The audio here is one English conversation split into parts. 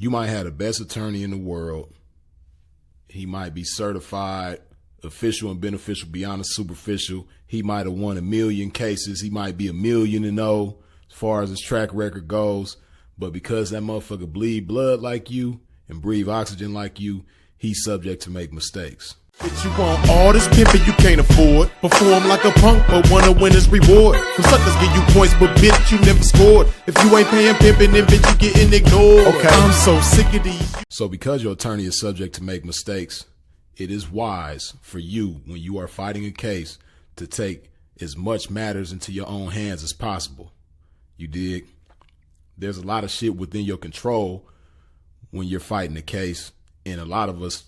You might have the best attorney in the world. He might be certified, official and beneficial beyond the superficial. He might have won 1 million cases. He might be 1,000,000 as far as his track record goes. But because that motherfucker bleed blood like you and breathe oxygen like you, he's subject to make mistakes. If you want all this pimping you can't afford, perform like a punk but wanna win his reward. Some suckers give you points but bitch you never scored. If you ain't paying pimping then bitch you getting ignored. Okay, I'm so sick of these. So because your attorney is subject to make mistakes, it is wise for you, when you are fighting a case, to take as much matters into your own hands as possible. You dig? There's a lot of shit within your control when you're fighting a case, and a lot of us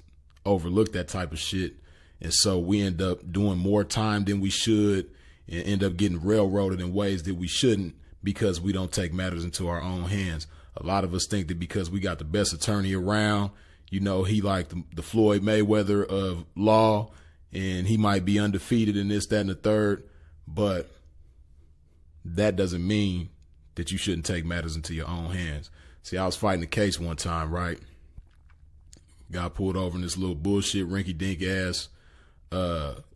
overlook that type of shit. And so we end up doing more time than we should and end up getting railroaded in ways that we shouldn't, because we don't take matters into our own hands. A lot of us think that because we got the best attorney around, you know, he like the Floyd Mayweather of law, and he might be undefeated in this, that, and the third. But that doesn't mean that you shouldn't take matters into your own hands. See, I was fighting a case one time, right? Got pulled over in this little bullshit, rinky-dink ass,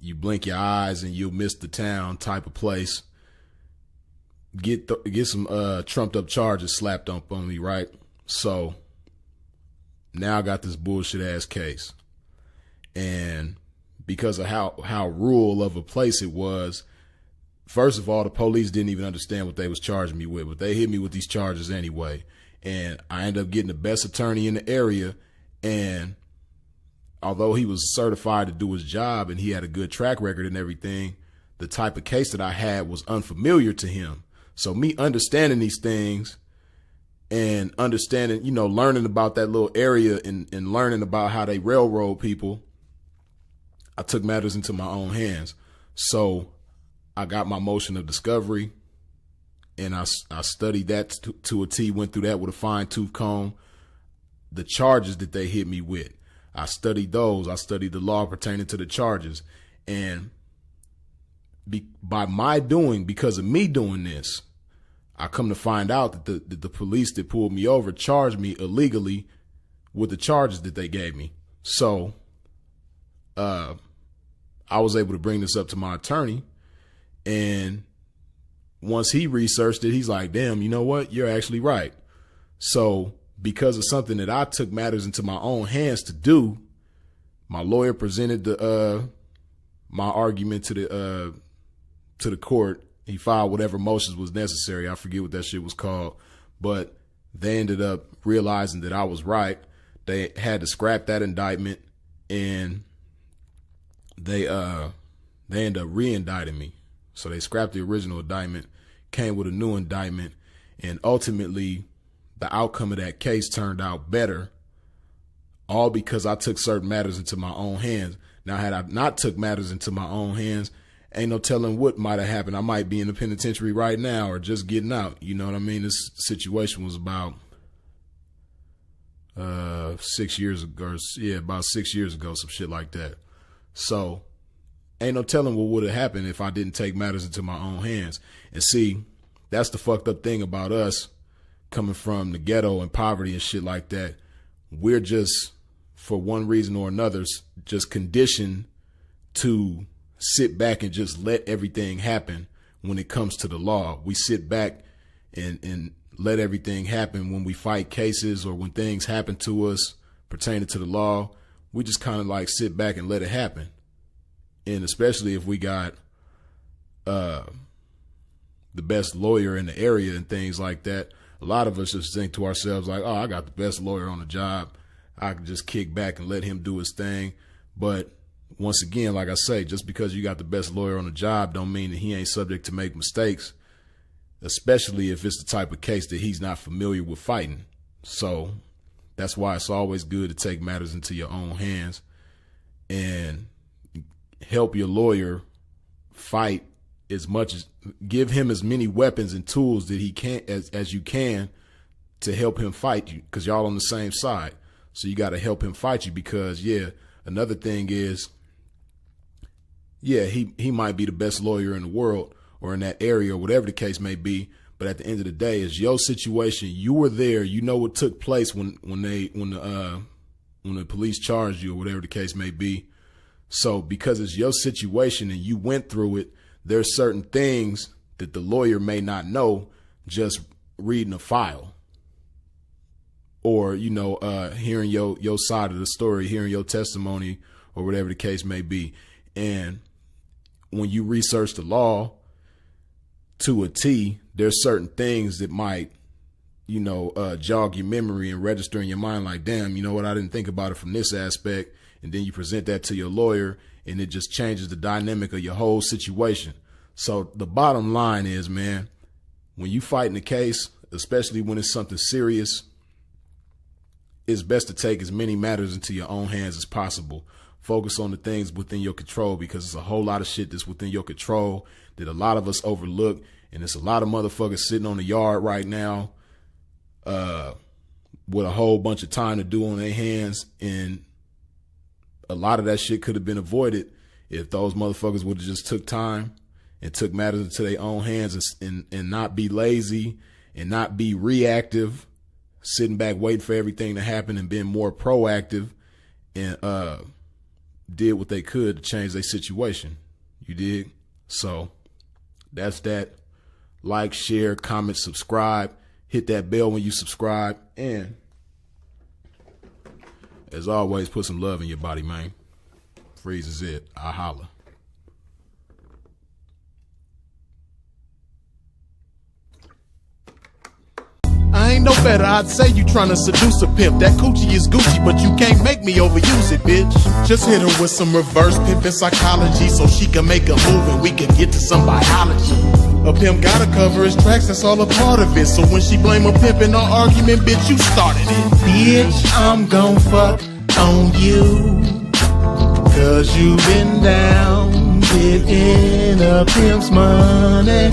you blink your eyes and you'll miss the town type of place. Get some trumped up charges slapped up on me, right? So now I got this bullshit ass case. And because of how rural of a place it was, first of all, the police didn't even understand what they was charging me with, but they hit me with these charges anyway. And I ended up getting the best attorney in the area. And although he was certified to do his job and he had a good track record and everything, the type of case that I had was unfamiliar to him. So me understanding these things and understanding, you know, learning about that little area and learning about how they railroad people, I took matters into my own hands. So I got my motion of discovery, and I studied that to a T, went through that with a fine tooth comb. The charges that they hit me with, I studied those. I studied the law pertaining to the charges. And because of me doing this, I come to find out that the police that pulled me over charged me illegally with the charges that they gave me. So I was able to bring this up to my attorney, and once he researched it, he's like, damn, you know what? You're actually right. So because of something that I took matters into my own hands to do, my lawyer presented my argument to the court. He filed whatever motions was necessary. I forget what that shit was called, but they ended up realizing that I was right. They had to scrap that indictment, and they ended up re-indicting me. So they scrapped the original indictment, came with a new indictment, and ultimately the outcome of that case turned out better, all because I took certain matters into my own hands. Now, had I not took matters into my own hands, ain't no telling what might have happened. I might be in the penitentiary right now or just getting out. You know what I mean? This situation was about 6 years ago. Yeah, about 6 years ago, some shit like that. So ain't no telling what would have happened if I didn't take matters into my own hands. And see, that's the fucked up thing about us coming from the ghetto and poverty and shit like that. We're just, for one reason or another, just conditioned to sit back and just let everything happen when it comes to the law. We sit back and let everything happen when we fight cases or when things happen to us pertaining to the law. We just kind of like sit back and let it happen. And especially if we got the best lawyer in the area and things like that, a lot of us just think to ourselves like, oh, I got the best lawyer on the job. I can just kick back and let him do his thing. But once again, like I say, just because you got the best lawyer on the job don't mean that he ain't subject to make mistakes, especially if it's the type of case that he's not familiar with fighting. So that's why it's always good to take matters into your own hands and help your lawyer fight as much as, give him as many weapons and tools that he can as you can to help him fight you, because y'all on the same side. So you got to help him fight you, because another thing is, he might be the best lawyer in the world or in that area or whatever the case may be, But at the end of the day, it's your situation. You were there. You know what took place when the police charged you or whatever the case may be. So because it's your situation and you went through it, there's certain things that the lawyer may not know just reading a file or, hearing your side of the story, hearing your testimony or whatever the case may be. And when you research the law to a T, there's certain things that might, jog your memory and register in your mind like, damn, you know what? I didn't think about it from this aspect. And then you present that to your lawyer and it just changes the dynamic of your whole situation. So the bottom line is, man, when you fighting a case, especially when it's something serious, it's best to take as many matters into your own hands as possible. Focus on the things within your control, because it's a whole lot of shit that's within your control that a lot of us overlook. And it's a lot of motherfuckers sitting on the yard right now with a whole bunch of time to do on their hands. And a lot of that shit could have been avoided if those motherfuckers would have just took time and took matters into their own hands and not be lazy and not be reactive, sitting back waiting for everything to happen, and being more proactive and did what they could to change their situation. You dig? So that's that. Like, share, comment, subscribe. Hit that bell when you subscribe. And as always, put some love in your body, man. Freeze is it. I holla. I ain't no better, I'd say you tryna seduce a pimp. That coochie is Gucci, but you can't make me overuse it, bitch. Just hit her with some reverse pimpin' psychology so she can make a move and we can get to some biology. A pimp gotta cover his tracks, that's all a part of it. So when she blame a pimp in our argument, bitch, you started it. Bitch, I'm gon' fuck on you, 'cause you been down getting a pimp's money.